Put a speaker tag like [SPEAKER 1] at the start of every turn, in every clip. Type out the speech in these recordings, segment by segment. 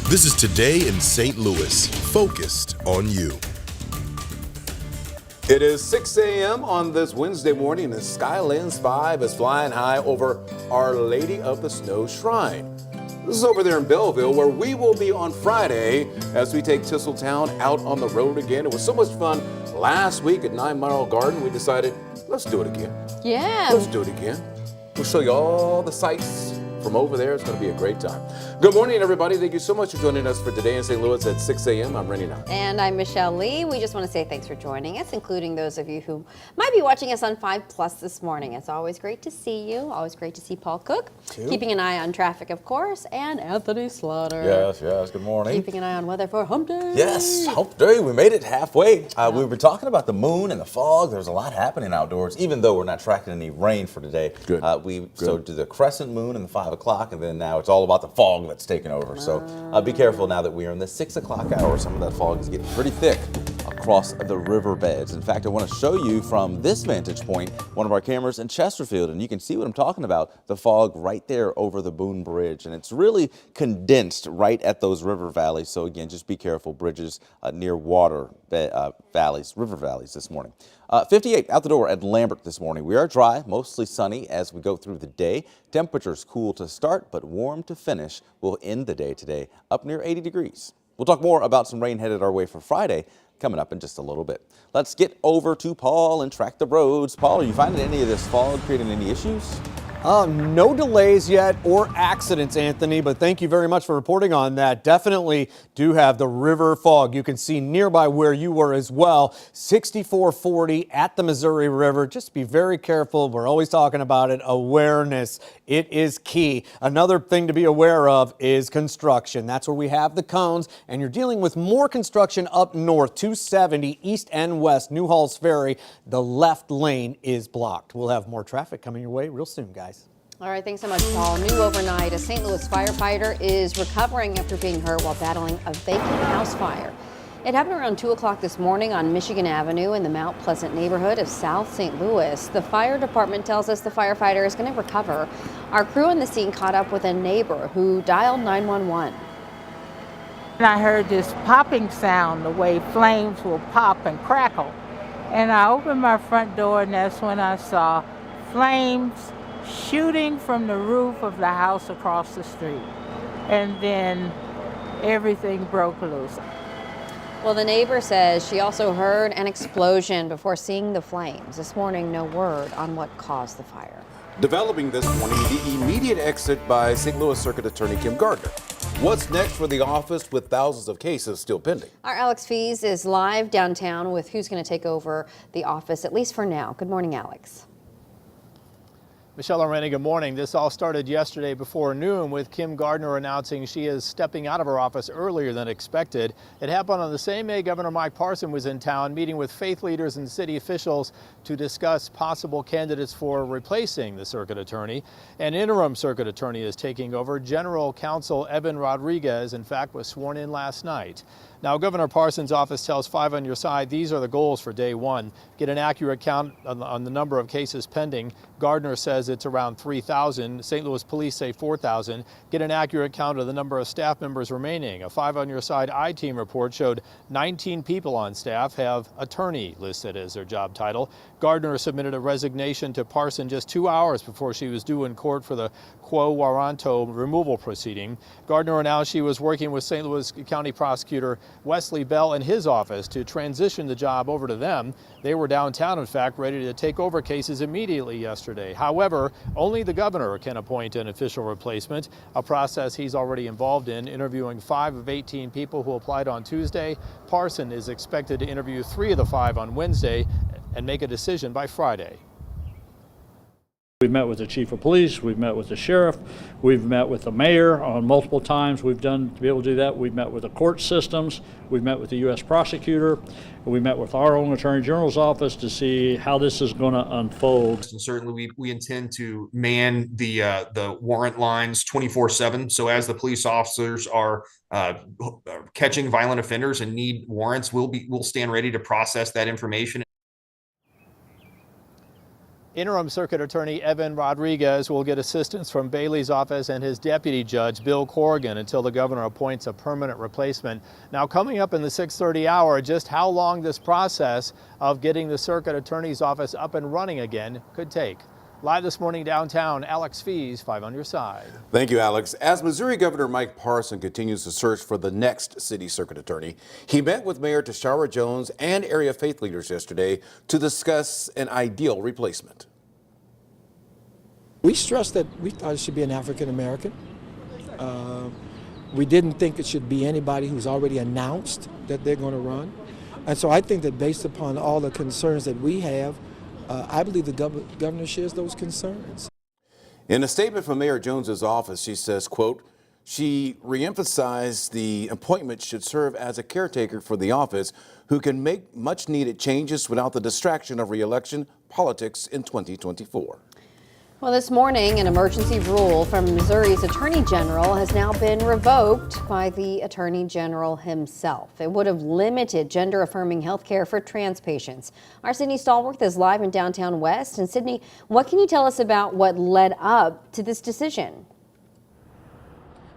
[SPEAKER 1] This is Today in St. Louis, focused on you.
[SPEAKER 2] It is 6 a.m. on this Wednesday morning, and Skylands 5 is flying high over Our Lady of the Snow Shrine. This is over there in Belleville, where we will be on Friday as we take Tinseltown out on the road again. It was so much fun last week at 9 Mile Garden. We decided, let's do it again.
[SPEAKER 3] Yeah.
[SPEAKER 2] Let's do it again. We'll show you all the sights from over there. It's going to be a great time. Good morning, everybody. Thank you so much for joining us for Today in St. Louis at 6 a.m. I'm Rennie Knott.
[SPEAKER 3] And I'm Michelle Lee. We just want to say thanks for joining us, including those of you who might be watching us on 5 Plus this morning. It's always great to see you. Always great to see Paul Cook. Keeping an eye on traffic, of course, and Anthony Slaughter.
[SPEAKER 4] Yes, good morning.
[SPEAKER 3] Keeping an eye on weather for Hump Day.
[SPEAKER 4] Yes, Hump Day. We made it halfway. We were talking about the moon and the fog. There's a lot happening outdoors, even though we're not tracking any rain for today.
[SPEAKER 2] Good.
[SPEAKER 4] So do the crescent moon and the 5 o'clock, and then now it's all about the fog that's taken over. So be careful now that we are in the 6 o'clock hour. Some of that fog is getting pretty thick across the riverbeds. In fact, I want to show you from this vantage point, one of our cameras in Chesterfield, and you can see what I'm talking about, the fog right there over the Boone Bridge. And it's really condensed right at those river valleys. So again, just be careful, bridges near water valleys, river valleys this morning. 58 out the door at Lambert this morning. We are dry, mostly sunny as we go through the day. Temperatures cool to start, but warm to finish. We'll end the day today up near 80 degrees. We'll talk more about some rain headed our way for Friday coming up in just a little bit. Let's get over to Paul and track the roads. Paul, are you finding any of this fog creating any issues?
[SPEAKER 5] No delays yet or accidents, Anthony, but thank you very much for reporting on that. Definitely do have the river fog. You can see nearby where you were as well. 6440 at the Missouri River. Just be very careful. We're always talking about it. Awareness. It is key. Another thing to be aware of is construction. That's where we have the cones, and you're dealing with more construction up north, 270 east and west, New Halls Ferry. The left lane is blocked. We'll have more traffic coming your way real soon, guys.
[SPEAKER 3] All right, thanks so much, Paul. New overnight, a St. Louis firefighter is recovering after being hurt while battling a vacant house fire. It happened around 2 o'clock this morning on Michigan Avenue in the Mount Pleasant neighborhood of South St. Louis. The fire department tells us the firefighter is going to recover. Our crew on the scene caught up with a neighbor who dialed 911.
[SPEAKER 6] And I heard this popping sound, the way flames will pop and crackle. And I opened my front door, and that's when I saw flames shooting from the roof of the house across the street. And then everything broke loose.
[SPEAKER 3] Well, the neighbor says she also heard an explosion before seeing the flames. This morning, no word on what caused the fire.
[SPEAKER 2] Developing this morning, the immediate exit by St. Louis Circuit Attorney Kim Gardner. What's next for the office with thousands of cases still pending?
[SPEAKER 3] Our Alex Fees is live downtown with who's going to take over the office, at least for now. Good morning, Alex.
[SPEAKER 7] Michelle and Rennie, good morning. This all started yesterday before noon with Kim Gardner announcing she is stepping out of her office earlier than expected. It happened on the same day Governor Mike Parson was in town meeting with faith leaders and city officials to discuss possible candidates for replacing the circuit attorney. An interim circuit attorney is taking over. General Counsel Evan Rodriguez, in fact, was sworn in last night. Now, Governor Parson's office tells 5 on Your Side these are the goals for day one. Get an accurate count on the number of cases pending. Gardner says it's around 3,000. St. Louis police say 4,000. Get an accurate count of the number of staff members remaining. A 5 on Your Side I-Team report showed 19 people on staff have attorney listed as their job title. Gardner submitted a resignation to Parson just 2 hours before she was due in court for the quo warranto removal proceeding. Gardner announced she was working with St. Louis County Prosecutor Wesley Bell in his office to transition the job over to them. They were downtown, in fact, ready to take over cases immediately yesterday. However, only the governor can appoint an official replacement, a process he's already involved in, interviewing 5 of 18 people who applied on Tuesday. Parson is expected to interview 3 of the 5 on Wednesday and make a decision by Friday.
[SPEAKER 8] We've met with the chief of police, we've met with the sheriff, we've met with the mayor on multiple times. We've done to be able to do that. We've met with the court systems, we've met with the U.S. prosecutor, we met with our own attorney general's office to see how this is going to unfold.
[SPEAKER 9] And certainly we intend to man the warrant lines 24/7. So as the police officers are catching violent offenders and need warrants, we'll stand ready to process that information.
[SPEAKER 7] Interim Circuit Attorney Evan Rodriguez will get assistance from Bailey's office and his deputy judge, Bill Corrigan, until the governor appoints a permanent replacement. Now, coming up in the 6:30 hour, just how long this process of getting the circuit attorney's office up and running again could take. Live this morning downtown, Alex Fees, 5 on your side.
[SPEAKER 2] Thank you, Alex. As Missouri Governor Mike Parson continues to search for the next city circuit attorney, he met with Mayor Tishaura Jones and area faith leaders yesterday to discuss an ideal replacement.
[SPEAKER 10] We stressed that we thought it should be an African American. We didn't think it should be anybody who's already announced that they're going to run. And so I think that based upon all the concerns that we have, I believe the governor shares those concerns.
[SPEAKER 2] In a statement from Mayor Jones's office, she says, quote, she reemphasized the appointment should serve as a caretaker for the office who can make much needed changes without the distraction of re-election politics in 2024.
[SPEAKER 3] Well, this morning, an emergency rule from Missouri's Attorney General has now been revoked by the Attorney General himself. It would have limited gender-affirming health care for trans patients. Our Sydney Stallworth is live in downtown West. And Sydney, what can you tell us about what led up to this decision?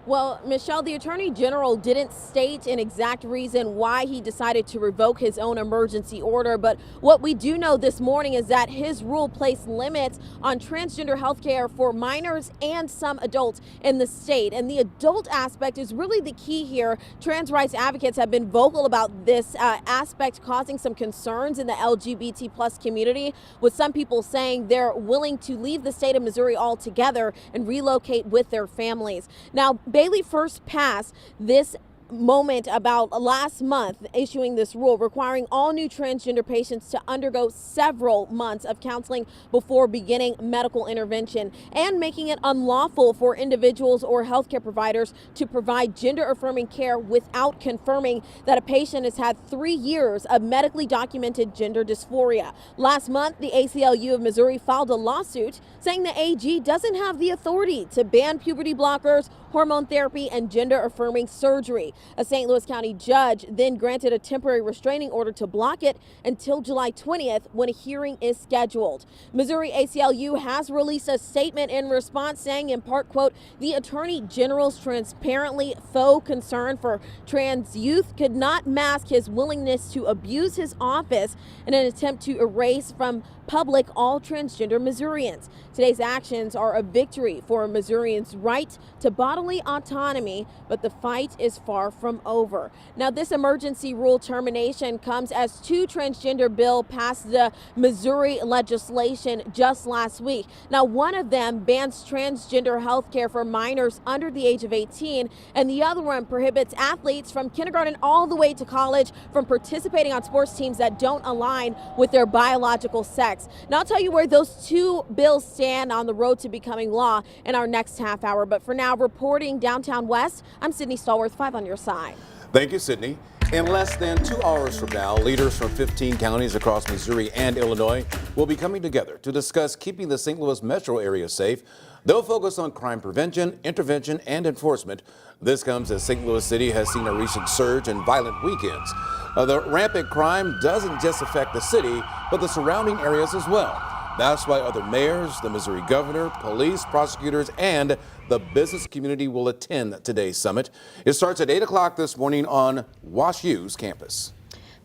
[SPEAKER 11] Well, Michelle, the Attorney General didn't state an exact reason why he decided to revoke his own emergency order. But what we do know this morning is that his rule placed limits on transgender health care for minors and some adults in the state. And the adult aspect is really the key here. Trans rights advocates have been vocal about this aspect, causing some concerns in the LGBT plus community, with some people saying they're willing to leave the state of Missouri altogether and relocate with their families. Now, Bailey first passed this moment about last month, issuing this rule requiring all new transgender patients to undergo several months of counseling before beginning medical intervention, and making it unlawful for individuals or healthcare providers to provide gender-affirming care without confirming that a patient has had 3 years of medically documented gender dysphoria. Last month, the ACLU of Missouri filed a lawsuit saying the AG doesn't have the authority to ban puberty blockers, hormone therapy, and gender-affirming surgery. A St. Louis County judge then granted a temporary restraining order to block it until July 20th, when a hearing is scheduled. Missouri ACLU has released a statement in response saying, in part, quote, the Attorney General's transparently faux concern for trans youth could not mask his willingness to abuse his office in an attempt to erase from public all transgender Missourians. Today's actions are a victory for Missourians' right to bodily autonomy, but the fight is far from over. Now, this emergency rule termination comes as 2 transgender bills passed the Missouri legislation just last week. Now, one of them bans transgender health care for minors under the age of 18, and the other one prohibits athletes from kindergarten all the way to college from participating on sports teams that don't align with their biological sex. Now, I'll tell you where those 2 bills stand on the road to becoming law in our next half hour. But for now, reporting downtown West, I'm Sydney Stallworth, 5 on your side.
[SPEAKER 2] Thank you, Sydney. In less than 2 hours from now, leaders from 15 counties across Missouri and Illinois will be coming together to discuss keeping the St. Louis metro area safe. They'll focus on crime prevention, intervention, and enforcement. This comes as St. Louis City has seen a recent surge in violent weekends. The rampant crime doesn't just affect the city, but the surrounding areas as well. That's why other mayors, the Missouri governor, police, prosecutors, and the business community will attend today's summit. It starts at 8 o'clock this morning on WashU's campus.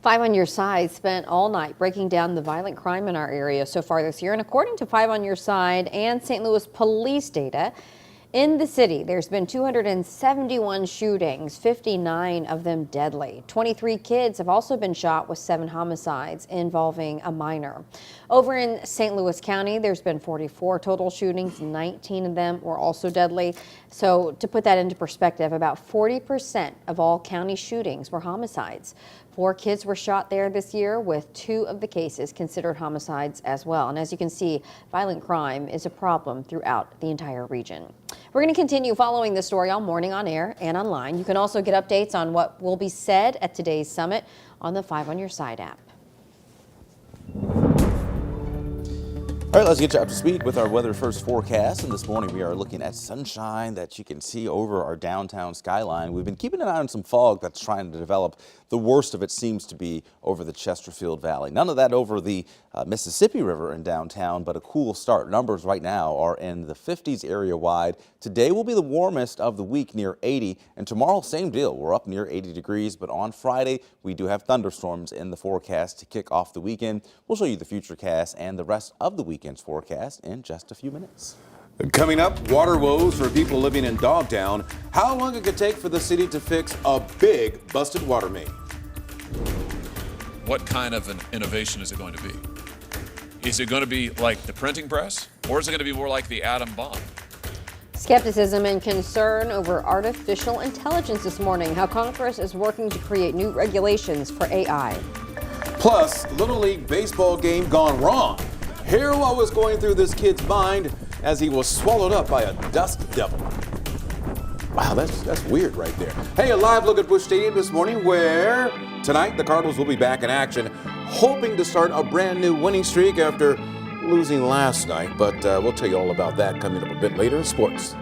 [SPEAKER 3] 5 on Your Side spent all night breaking down the violent crime in our area so far this year. And according to 5 on Your Side and St. Louis police data, in the city, there's been 271 shootings, 59 of them deadly. 23 kids have also been shot, with 7 homicides involving a minor. Over in St. Louis County, there's been 44 total shootings. 19 of them were also deadly. So to put that into perspective, about 40% of all county shootings were homicides. 4 kids were shot there this year, with 2 of the cases considered homicides as well. And as you can see, violent crime is a problem throughout the entire region. We're going to continue following this story all morning on air and online. You can also get updates on what will be said at today's summit on the 5 on Your Side app.
[SPEAKER 4] All right, let's get you up to speed with our weather first forecast. And this morning we are looking at sunshine that you can see over our downtown skyline. We've been keeping an eye on some fog that's trying to develop. The worst of it seems to be over the Chesterfield Valley. None of that over the Mississippi River in downtown, but a cool start. Numbers right now are in the 50s area wide. Today will be the warmest of the week, near 80, and tomorrow same deal. We're up near 80 degrees, but on Friday we do have thunderstorms in the forecast to kick off the weekend. We'll show you the future cast and the rest of the weekend's forecast in just a few minutes.
[SPEAKER 2] Coming up, water woes for people living in Dogtown. How long it could take for the city to fix a big busted water main.
[SPEAKER 12] What kind of an innovation is it going to be? Is it going to be like the printing press, or is it going to be more like the atom bomb?
[SPEAKER 3] Skepticism and concern over artificial intelligence this morning. How Congress is working to create new regulations for AI.
[SPEAKER 2] Plus, Little League baseball game gone wrong. Hear what was going through this kid's mind as he was swallowed up by a dust devil. Wow, that's weird right there. Hey, a live look at Busch Stadium this morning, where tonight the Cardinals will be back in action, hoping to start a brand new winning streak after losing last night. But we'll tell you all about that coming up a bit later in sports.